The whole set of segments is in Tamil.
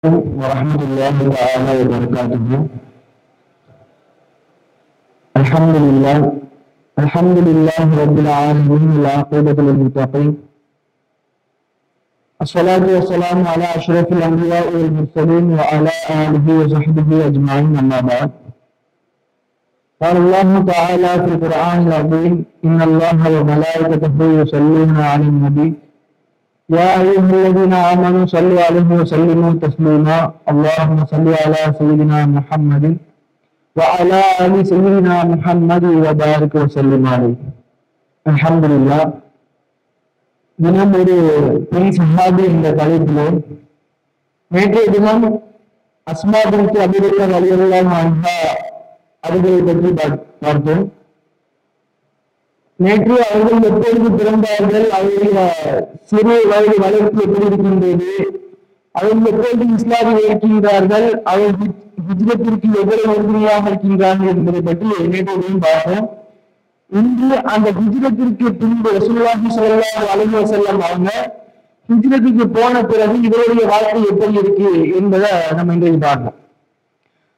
ورحمة الله تعالى وبركاته. الحمد لله رب العالمين والعاقبة للمتقين. الصلاة والسلام على أشرف الأنبياء والمرسلين وعلى آله وصحبه أجمعين، أما بعد. قال الله تعالى في القرآن العظيم: إن الله وملائكته يصلون على النبي يا أيها الذين آمنوا صلوا عليه وسلموا تسليما. اللهم صل على سيدنا محمد وعلى آل سيدنا محمد وبارك وسلم عليه. الحمد لله. தினம் ஒரு பெண் சஹாபி என்ற தலைப்பிலே நேற்றைய தினம் அஸ்மா பின்த் அபூ பக்கர் ரலியல்லாஹு அன்ஹா அவர்களை பற்றி பார்த்தோம். நேற்று அவர்கள் எப்பொழுது பிறந்தார்கள், அவர்களுடைய சிறு வயது வளர்ப்பு எப்படி இருக்கின்றது, அவர்கள் எப்பொழுது இஸ்லாமை ஏற்கின்றார்கள், அவர்கள் ஹிஜ்ரத்திற்கு எவ்வளவு உறுதுணையாக இருக்கின்றார்கள் என்பதை பற்றி நேற்று பார்த்தோம். இன்று அந்த ஹிஜ்ரத்திற்கு பின்பு ரசூலுல்லாஹி ஸல்லல்லாஹு அலைஹி வஸல்லம் அவங்க ஹிஜ்ரத்துக்கு போன பிறகு இவருடைய வாழ்க்கை எப்படி இருக்கு என்பதை நம்ம இன்றைக்கு பார்ப்போம்.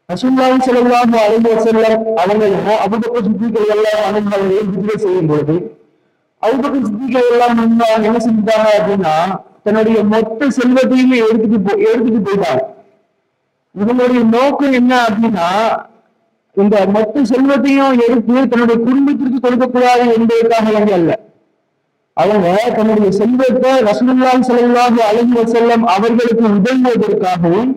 ரசூலுல்லாஹி ஸல்லல்லாஹு அலைஹி வஸல்லம் அவங்களும் அபூபக்கர் சித்திக் ரலியல்லாஹு அன்ஹு அவர்களையும் ஹிஜ்ரத் செய்யும் பொழுது அபூபக்கர் சித்திக் ரலியல்லாஹு அன்ஹு என்ன செஞ்சாங்க அப்படின்னா, தன்னுடைய மொத்த செல்வத்தையுமே எடுத்துட்டு போயிட்டாங்க. இவங்களுடைய நோக்கம் என்ன அப்படின்னா, இந்த மொத்த செல்வத்தையும் எடுத்து தன்னுடைய குடும்பத்திற்கு கொடுக்கக்கூடாது என்பதற்காக வேண்டி அல்ல. அவங்க தன்னுடைய செல்வத்தை ரசூலுல்லாஹி ஸல்லல்லாஹு அலைஹி வஸல்லம் அவர்களுக்கு உதவுவதற்காகவும்,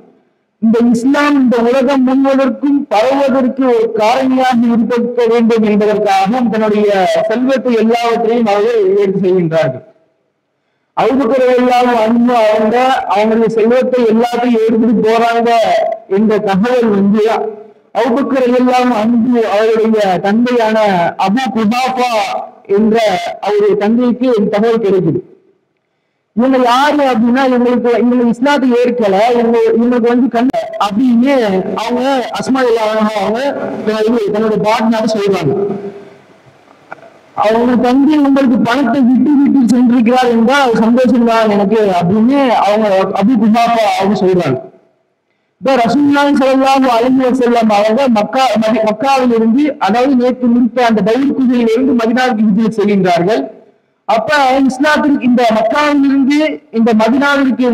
இந்த இஸ்லாம் இந்த உலகம் முழுவதற்கும் பரவுவதற்கு ஒரு காரணியாக இருக்க வேண்டும் என்பதற்காகவும் தன்னுடைய செல்வத்தை எல்லாவற்றையும் அவர்கள் எடுத்து செய்கின்றார்கள். அபூபக்கர் ரலியல்லாஹு அன்ஹு அவங்களுடைய செல்வத்தை எல்லாத்தையும் எடுத்துட்டு போறாங்க என்ற தகவல் அபூபக்கர் ரலியல்லாஹு அன்ஹு அவருடைய தந்தையான அபூ குஹாஃபா என்ற அவருடைய தந்தைக்கு தகவல் கிடைக்குது. இவங்க யாரு அப்படின்னா, இவங்களுக்கு இஸ்லாத்தை ஏற்கல, இவங்களுக்கு கண்ண அப்படின்னு அவங்க அஸ்மா அவங்க தன்னுடைய பாட்னாக சொல்றாங்க. அவங்க தந்தை உங்களுக்கு பணத்தை விட்டு சென்றிருக்கிறார் என்றால் சந்தோஷம் தான் எனக்கு அப்படின்னு அவங்க அபூ குஹாஃபா அவங்க சொல்றாங்க. இப்ப ரசூலுல்லாஹி ஸல்லல்லாஹு அலைஹி வஸல்லம் அவங்க மக்காவில் இருந்து, அதாவது நேற்று முடித்த அந்த பைர் குகையில் இருந்து மதீனாவுக்கு ஹிஜ்ரத் செய்கின்றார்கள். அப்ப இஸ்லாத்திற்கு இந்த மக்காவில் இருந்து இந்த மதீனாவிற்கு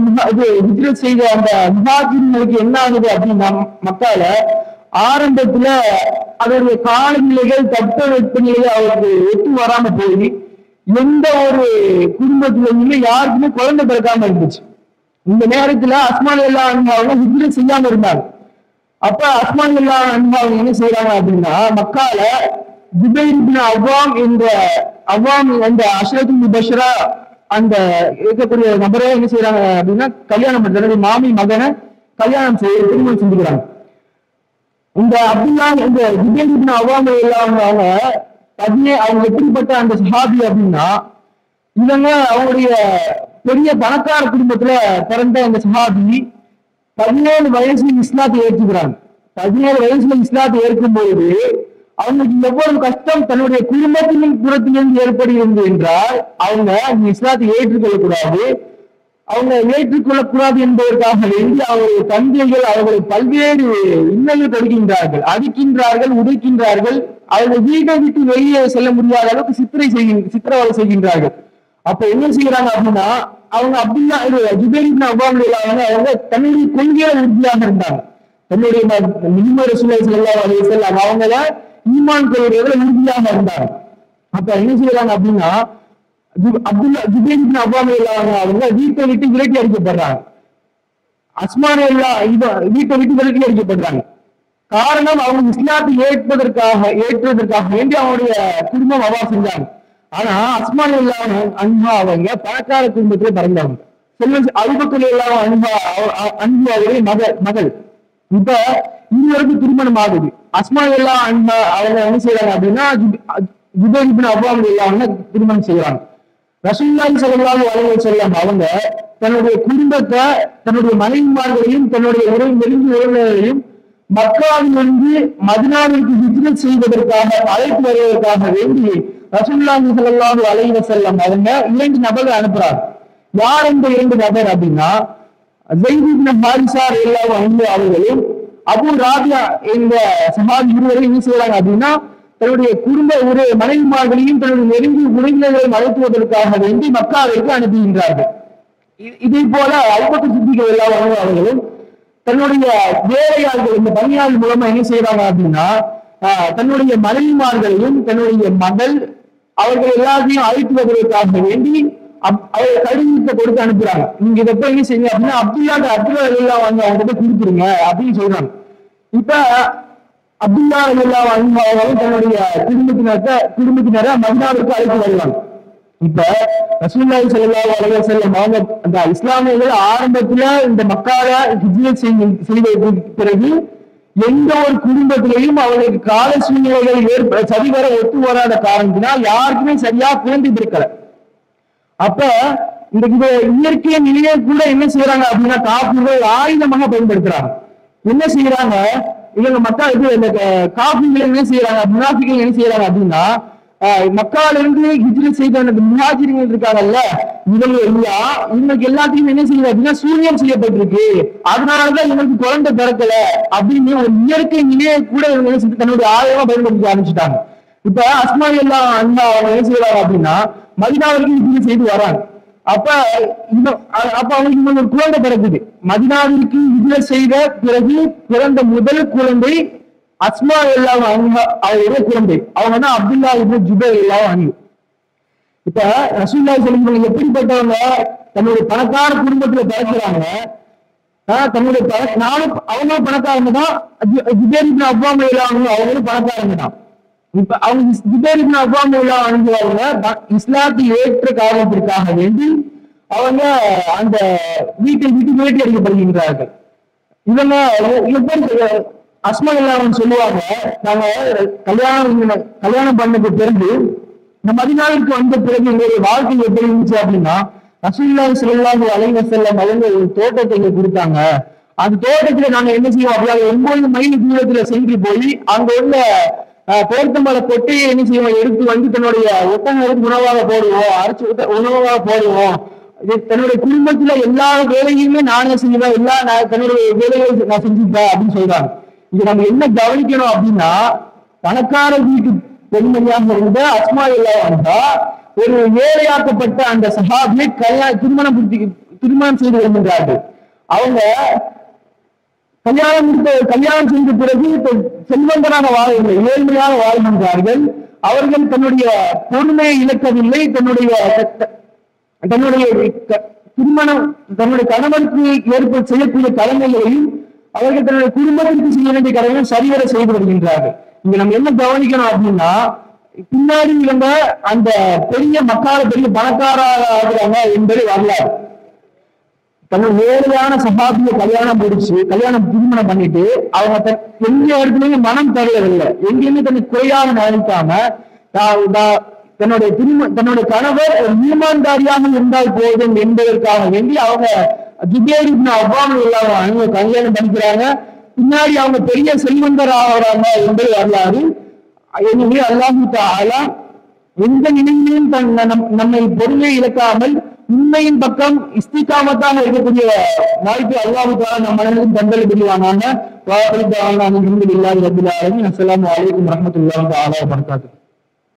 ஹிஜ்ரத் செய்த அந்த முஹாஜிர்களுக்கு என்ன ஆகுது அப்படின்னா, மக்கால ஆரம்பத்துல அவருடைய காலநிலைகள் தட்ப வெப்பநிலையை அவருக்கு ஒத்து வராம போய் எந்த ஒரு குடும்பத்திலுமே யாருக்குமே குழந்தை பிறக்காம இருந்துச்சு. இந்த நேரத்துல அஸ்மா ரலியல்லாஹு அன்ஹா அவங்க ஹிஜ்ரத் செய்யாம இருந்தாங்க. அப்ப அஸ்மா ரலியல்லாஹு அன்ஹா அவங்க என்ன செய்யறாங்க அப்படின்னா, மக்கால ஜுபைர் இப்னு அவ்வாம் என்ற அஷ்ரத்துல் முபஷ்ஷரா அந்த இருக்கக்கூடிய நபரை என்ன செய்யறாங்க அப்படின்னா, கல்யாணம் பண்றது மாமி மகனை கல்யாணம் திருமணம் செஞ்சுக்கிறாங்க. இந்த அப்துல்லா இந்த ஜுபைர் இப்னு அவ்வாம் அவங்க எப்படிப்பட்ட அந்த சஹாபி அப்படின்னா, இவங்க அவங்களுடைய பெரிய பணக்கார குடும்பத்துல பிறந்த அந்த சஹாபி 17 வயசுல இஸ்லாத்தை ஏற்றுக்கிறாங்க. 17 வயசுல இஸ்லாத்தை ஏற்கும் பொழுது அவங்களுக்கு எவ்வளவு கஷ்டம் தன்னுடைய குடும்பத்தின் புறத்திலிருந்து ஏற்படுகிறது என்றால், அவங்க இஸ்லாத்தை ஏற்றுக்கொள்ளக்கூடாது, அவங்க ஏற்றுக்கொள்ளக்கூடாது என்பதற்காக வேண்டி அவருடைய தந்தைகள் அவர்களை பல்வேறு இன்னல்கள் கொடுக்கின்றார்கள், அடிக்கின்றார்கள், உடைக்கின்றார்கள். அவர்கள் வீட்டை விட்டு வெளியே செல்ல முடியாத அளவுக்கு சித்திரவதை செய்கின்றார்கள். அப்ப என்ன செய்யறாங்க அப்படின்னா, அவங்க அப்துல்லா ஜுபைர் இப்னு அவ்வாம் அவங்க தன்னுடைய கொள்கையில உறுதியாக இருந்தாங்க. தன்னுடைய முஹம்மது ரசூலுல்லாஹி ஸல்லல்லாஹு அலைஹி வஸல்லம் அவங்கள ஈமான் கொள்கையில உறுதியாக இருந்தாங்க. அப்ப என்ன செய்யறாங்க அப்படின்னா, ஜுபைர் இப்னு அவ்வாம் அவங்க வீட்டை விட்டு விரட்டி அடிக்கப்படுறாங்க. அஸ்மா ரலியல்லாஹு வீட்டை விட்டு விரட்டி அடிக்கப்படுறாங்க. காரணம், அவங்க இஸ்லாத்தை ஏற்றுவதற்காக வேண்டி அவங்களுடைய குடும்பம் அவா செஞ்சாங்க. ஆனா அஸ்மா ரலியல்லாஹு அன்ஹா அவங்க பணக்கார குடும்பத்திலே பிறந்தவங்க. அபூபக்கர் ரலியல்லாஹு அன்ஹு அவருடைய மகள். இப்ப இருவருக்கும் திருமணம் ஆகுது. அஸ்மா ரலியல்லாஹு அன்ஹா அவங்க என்ன செய்யறாங்க அப்படின்னா, ஜுபைர் இப்னு அவ்வாம் ரலியல்லாஹு திருமணம் செய்யறாங்க. ரசூலுல்லாஹி ஸல்லல்லாஹு அலைஹி வஸல்லம் அவங்க தன்னுடைய குடும்பத்தை, தன்னுடைய மனைவிமார்களையும் தன்னுடைய நெருங்கிய உறவினர்களையும் மக்காவிலிருந்து மதீனாவிற்கு ஹிஜ்ரத் செய்வதற்காக அழைத்து வருவதற்காக வேண்டி ரசூலுல்லாஹி ஸல்லல்லாஹு அலைஹி வஸல்லம் அவங்க 2 நபர்கள் அனுப்புறாங்க. யார் இந்த 2 நபர் அப்படின்னா, ஸைத் இப்னு ஹாரிஸா ரலியல்லாஹு அன்ஹு அவர்களும் அபூ ராபியா என்ற சஹாபி இருவரும் என்ன செய்யறாங்க அப்படின்னா தன்னுடைய குடும்ப ஒரு மனைவிமார்களையும் தன்னுடைய நெருங்கிய உறவினர்களை அழைத்துவதற்காக வேண்டி மக்காவிற்கு அனுப்புகின்றார்கள். இதே போல அபூபக்கர் சித்திக் ரலியல்லாஹு அன்ஹு அவர்களும் தன்னுடைய வேலையாளர்கள் இந்த பணியாளர் மூலமா என்ன செய்யறாங்க அப்படின்னா தன்னுடைய மனைவிமார்களையும் தன்னுடைய மகள் அவர்கள் எல்லாத்தையும் அழைத்து வருவதற்காக வேண்டி அவர்கள் கடிதத்தை கொடுத்து அனுப்புறாங்க. நீங்க இதை போய் என்ன செய்யுங்க அப்படின்னா அப்துல்லா ரலியல்லாஹு அன்ஹு அவங்ககிட்ட கொடுத்துருங்க அப்படின்னு சொல்றாங்க. இப்ப அப்துல்லா ரலியல்லாஹு அன்ஹு அவர்கள் தன்னுடைய குடும்பத்தினரை மதீனாவிற்கு அழைத்து வருவாங்க. இப்ப ரசூலுல்லாஹி ஸல்லல்லாஹு அலைஹி வஸல்லம் அவங்க அந்த இஸ்லாமியர்கள் ஆரம்பத்துல இந்த மக்கால ஹிஜ்ரத் செய்ததற்கு பிறகு எந்த ஒரு குடும்பத்திலையும் அவர்களுக்கு கால சூழ்நிலைகள் சரிவர ஒத்து வராத காரணத்தினால் யாருக்குமே சரியா குழந்தை பிறக்கல. அப்ப இந்த இயற்கை நிலையை கூட என்ன செய்யறாங்க அப்படின்னா காப்பீர்கள் ஆயுதமாக பயன்படுத்துறாங்க. என்ன செய்யறாங்க இவங்க மக்கள் இந்த காப்பீர்கள் என்ன செய்யறாங்க முனாஃபிகள் என்ன செய்யறாங்க அப்படின்னா மக்கால இருந்து ஹிஜ்ரத் செய்த அந்த முஹாஜிர்கள் இருக்காங்கல்ல இவங்க எல்லாம் இவங்களுக்கு எல்லாத்தையும் என்ன செய்யுது அப்படின்னா சூரியம் செய்யப்பட்டிருக்கு, அதனாலதான் இவங்களுக்கு குழந்தை பிறக்கல அப்படின்னு ஒரு இயற்கை நிலையை கூட இவங்க தன்னுடைய ஆயுதமா பயன்படுத்த ஆரம்பிச்சுட்டாங்க. இப்ப அஸ்மா ரலியல்லாஹு அன்ஹா அவங்க என்ன செய்யறாங்க அப்படின்னா மதீனாவிற்கு ஹிஜ்ரத் செய்து வராங்க. அப்ப அவங்களுக்கு ஒரு குழந்தை பிறக்குது. மதீனாவிற்கு ஹிஜ்ரத் செய்த பிறகு பிறந்த முதல் குழந்தை அஸ்மா ரலியல்லாஹு அன்ஹா அவருடைய குழந்தை. அவங்க தான் அப்துல்லா இப்னு ஜுபைர் ரலியல்லாஹு அன்ஹு. இப்ப ரசூலுல்லாஹி ஸல்லல்லாஹு அலைஹி வஸல்லம் எப்படிப்பட்டவங்க தன்னுடைய பணக்கார குடும்பத்துல பிறக்கிறாங்க. தன்னுடைய நானும் அவங்க பணக்காரங்க தான். ஜுபைர் இப்னு அவ்வாம் ரலியல்லாஹு அன்ஹு அவங்களும் பணக்காரங்க தான். இப்ப அவங்க ஜுபைர் இப்னு அவ்வாம் ரலியல்லாஹு அன்ஹு அவங்க இஸ்லாத்தை ஏற்ற காரணத்திற்காக வேண்டி அவங்க அந்த வீட்டை விட்டு வேட்டி அடிக்கப்படுகின்றார்கள். இவங்க அஸ்மா ரலியல்லாஹு சொல்லுவாங்க, நாங்க கல்யாணம் பண்ணது பிறகு இந்த மதீனாவிற்கு வந்த பிறகு எங்களுடைய வாழ்க்கை எப்படி இருந்துச்சு அப்படின்னா ரசூலுல்லாஹி ஸல்லல்லாஹு அலைஹி வஸல்லம் அவங்க ஒரு தோட்டத்தை எங்க கொடுத்தாங்க. அந்த தோட்டத்துல நாங்க என்ன செய்வோம் அப்படின்னா 9 மைல் தூரத்துல சென்று போய் அங்க உள்ள போர்த்தமலை கொட்டையை என்ன செய்வோம் எடுத்து வந்து தன்னுடைய ஒட்டங்களுக்கு உணவாக போடுவோம், அரைச்சு உணவாக போடுவோம். தன்னுடைய குடும்பத்துல எல்லா வேலையுமே நானே செய்வேன், தன்னுடைய வேலைகளை நான் செஞ்சுப்பேன் அப்படின்னு சொல்றாங்க. இது நம்ம என்ன கவனிக்கணும் அப்படின்னா பணக்கார வீட்டு பெண்மணியாக இருந்த அஸ்மா ரலியல்லாஹு அன்ஹா ஒரு ஏழையாக்கப்பட்ட அந்த சஹாபியை திருமணம் செய்து வருகின்றார்கள். அவங்க கல்யாணம் செய்த பிறகு செல்வந்தராக வாழவில்லை, ஏழ்மையாக வாழ்கின்றார்கள். அவர்கள் தன்னுடைய பொறுமையை இழக்கவில்லை. தன்னுடைய திருமணம் தன்னுடைய கணவனுக்கு செய்யக்கூடிய கடமைகளையும் அவர்கள் தன்னுடைய குடும்பத்திற்கு செய்ய வேண்டிய கடமையும் சரிவர செய்து வருகின்றார்கள். இங்க நம்ம என்ன கவனிக்கணும் அப்படின்னா பின்னாடி இவங்க அந்த பெரிய பெரிய பணக்காராக ஆகுறாங்க என்பது வரலாறு. தன்னுடைய நேரடியான சகாபிய திருமணம் பண்ணிட்டு அவங்க எந்த இடத்துலயுமே மனம் தருவதில்லை, எங்கேயுமே தன்னை குறையாக நினைக்காம தன்னுடைய கணவர் ஒரு ஈமான்தாரியாக இருந்தால் போதும் என்பதற்காக வேண்டி அவங்க ஜுபைர் இப்னு அவ்வாம் ரலியல்லாஹு அன்ஹு கல்யாணம் பண்ணிக்கிறாங்க. பின்னாடி அவங்க பெரிய செல்வந்தர் ஆகிறாங்க என்பது வரலாறு. எனவே அல்லாஹ் தஆலா எந்த நிலையிலும் நம்மை பொறுமையை இழக்காமல் உண்மையின் பக்கம் இஸ்திகாமத்தாக இருக்கக்கூடிய வாய்ப்பு அல்லாஹ் தஆலா நம் மனதிலும் தந்தல் புரிவானாக. வ ஆகிரு தஅவானா அல்ஹம்துலில்லாஹி ரப்பில் ஆலமீன். அஸ்ஸலாமு அலைக்கும் வரஹ்மத்துல்லாஹி தஆலா வ பரகாத்துஹு.